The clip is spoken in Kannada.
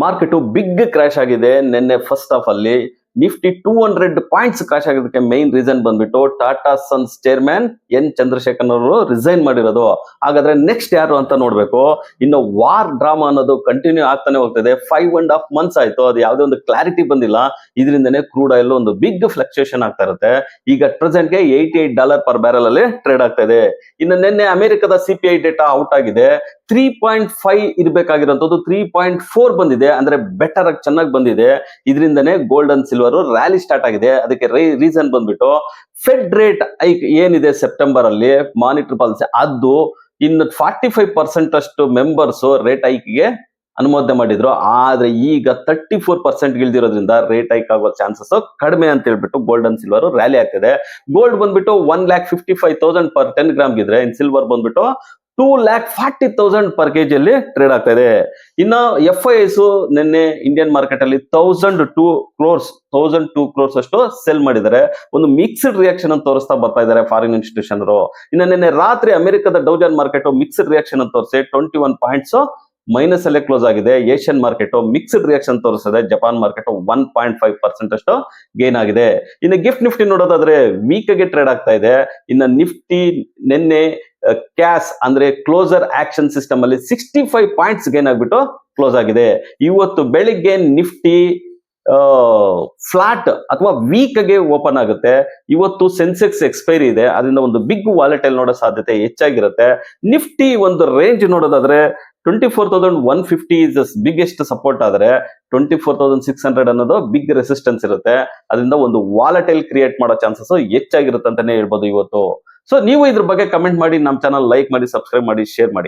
ಮಾರ್ಕೆಟ್ ಬಿಗ್ ಕ್ರಾಶ್ ಆಗಿದೆ ನಿನ್ನೆ ಫಸ್ಟ್ ಹಾಫ್ ಅಲ್ಲಿ. ನಿಫ್ಟಿ 200 ಪಾಯಿಂಟ್ಸ್ ಕ್ರಾಶ್ ಆಗೋದಕ್ಕೆ ಮೈನ್ ರೀಸನ್ ಬಂದ್ಬಿಟ್ಟು Tata Sons chairman N Chandrashekhar ಅವರು ರಿಸೈನ್ ಮಾಡಿರೋದು. ಹಾಗಾದ್ರೆ ನೆಕ್ಸ್ಟ್ ಯಾರು ಅಂತ ನೋಡ್ಬೇಕು. ಇನ್ನು ವಾರ್ ಡ್ರಾಮಾ ಅನ್ನೋದು ಕಂಟಿನ್ಯೂ ಆಗ್ತಾನೆ ಹೋಗ್ತದೆ. 5.5 months ಆಯ್ತು, ಅದು ಯಾವುದೇ ಒಂದು ಕ್ಲಾರಿಟಿ ಬಂದಿಲ್ಲ. ಇದರಿಂದನೇ ಕ್ರೂಡ್ ಆಯಿಲ್ ಒಂದು ಬಿಗ್ ಫ್ಲಕ್ಚುಯೇಷನ್ ಆಗ್ತಾ ಇರುತ್ತೆ. ಈಗ ಪ್ರೆಸೆಂಟ್ಗೆ $88 per barrel ಅಲ್ಲಿ ಟ್ರೇಡ್ ಆಗ್ತಾ ಇದೆ. ಇನ್ನು ನಿನ್ನೆ ಅಮೆರಿಕದ CPI ಡೇಟಾ ಔಟ್ ಆಗಿದೆ. 3.5 ಇರಬೇಕಾಗಿರೋದು 3.4 ಬಂದಿದೆ. ಅಂದ್ರೆ ಬೆಟರ್ ಆಗಿ ಚೆನ್ನಾಗಿ ಬಂದಿದೆ. ಇದರಿಂದನೇ gold and silver rally start ಆಗಿದೆ. ಅದಕ್ಕೆ ರೀಸನ್ ಬಂದ್ಬಿಟ್ಟು ಫೆಡ್ ರೇಟ್ ಹೈಕ್ ಏನಿದೆ ಸೆಪ್ಟೆಂಬರ್ ಅಲ್ಲಿ ಮಾನಿಟರಿ ಪಾಲಿಸಿ, ಅದು ಇನ್ನು 45% ಅಷ್ಟು ಮೆಂಬರ್ಸ್ ರೇಟ್ ಹೈಕ್ಗೆ ಅನುಮೋದನೆ ಮಾಡಿದ್ರು. ಆದ್ರೆ ಈಗ 34% ಇಳಿದಿರೋದ್ರಿಂದ ರೇಟ್ ಹೈಕ್ ಆಗೋ ಚಾನ್ಸಸ್ ಕಡಿಮೆ ಅಂತ ಹೇಳ್ಬಿಟ್ಟು ಗೋಲ್ಡ್ ಅಂಡ್ ಸಿಲ್ವರ್ ರ್ಯಾಲಿ ಆಗ್ತಿದೆ. ಗೋಲ್ಡ್ ಬಂದ್ಬಿಟ್ಟು 1,55,000 per 10 ಗ್ರಾಮ್ ಇದ್ರೆ, ಇನ್ ಸಿಲ್ವರ್ ಬಂದ್ಬಿಟ್ಟು 2,40,000 per kg ಅಲ್ಲಿ ಟ್ರೇಡ್ ಆಗ್ತಾ ಇದೆ. ಇನ್ನು FIIs ನಿನ್ನೆ ಇಂಡಿಯನ್ ಮಾರ್ಕೆಟ್ ಅಲ್ಲಿ 1,002 crores ಅಷ್ಟು ಸೆಲ್ ಮಾಡಿದ್ದಾರೆ. ಒಂದು ಮಿಕ್ಸ್ಡ್ ರಿಯಾಕ್ಷನ್ ಅಂತ ತೋರಿಸ್ತಾ ಬರ್ತಾ ಇದ್ದಾರೆ ಫಾರಿನ್ ಇನ್ಸ್ಟಿಟ್ಯೂಷನ್ ಅವರು. ಇನ್ನು ನಿನ್ನೆ ರಾತ್ರಿ ಅಮೆರಿಕದ ಡೌಜನ್ ಮಾರ್ಕೆಟ್ ಮಿಕ್ಸ್ಡ್ ರಿಯಾಕ್ಷನ್ ಅಂತ ತೋರಿಸಿ 21 ಪಾಯಿಂಟ್ಸ್ ಮೈನಸ್ ಅಲ್ಲೇ ಕ್ಲೋಸ್ ಆಗಿದೆ. ಏಷ್ಯನ್ ಮಾರ್ಕೆಟ್ ಮಿಕ್ಸ್ಡ್ ರಿಯಾಕ್ಷನ್ ತೋರಿಸಿದೆ. ಜಪಾನ್ ಮಾರ್ಕೆಟ್ 1.5% ಅಷ್ಟು ಗೇನ್ ಆಗಿದೆ. ಇನ್ನು ಗಿಫ್ಟ್ ನಿಫ್ಟಿ ನೋಡೋದಾದ್ರೆ ವೀಕ್ ಆಗಿ ಟ್ರೇಡ್ ಆಗ್ತಾ ಇದೆ. ಇನ್ನು ನಿಫ್ಟಿ ನಿನ್ನೆ ಕ್ಯಾಶ್ ಅಂದ್ರೆ ಕ್ಲೋಸರ್ ಆಕ್ಷನ್ ಸಿಸ್ಟಮ್ ಅಲ್ಲಿ 65 ಪಾಯಿಂಟ್ಸ್ ಗೇನ್ ಆಗ್ಬಿಟ್ಟು ಕ್ಲೋಸ್ ಆಗಿದೆ. ಇವತ್ತು ಬೆಳಿಗ್ಗೆ ನಿಫ್ಟಿ ಫ್ಲಾಟ್ ಅಥವಾ ವೀಕ್ ಆಗಿ ಓಪನ್ ಆಗುತ್ತೆ. ಇವತ್ತು ಸೆನ್ಸೆಕ್ಸ್ ಎಕ್ಸ್ಪೈರಿ ಇದೆ, ಅದರಿಂದ ಒಂದು ಬಿಗ್ ವಾಲೆಟೈಲ್ ನೋಡೋ ಸಾಧ್ಯತೆ ಹೆಚ್ಚಾಗಿರುತ್ತೆ. ನಿಫ್ಟಿ ಒಂದು ರೇಂಜ್ ನೋಡೋದಾದ್ರೆ 24,150 ಇಸ್ ಬಿಗ್ಗೆಸ್ಟ್ ಸಪೋರ್ಟ್, ಆದ್ರೆ 24,600 ಅನ್ನೋದು ಬಿಗ್ ರೆಸಿಸ್ಟೆನ್ಸ್ ಇರುತ್ತೆ. ಅದರಿಂದ ಒಂದು ವಾಲೆಟೈಲ್ ಕ್ರಿಯೇಟ್ ಮಾಡೋ ಚಾನ್ಸಸ್ ಹೆಚ್ಚಾಗಿರುತ್ತೆ ಅಂತಾನೆ ಹೇಳ್ಬೋದು ಇವತ್ತು. ಸೊ ನೀವು ಇದ್ರ ಬಗ್ಗೆ ಕಮೆಂಟ್ ಮಾಡಿ, ನಮ್ಮ ಚಾನಲ್ ಲೈಕ್ ಮಾಡಿ, ಸಬ್ಸ್ಕ್ರೈಬ್ ಮಾಡಿ, ಶೇರ್ ಮಾಡಿ.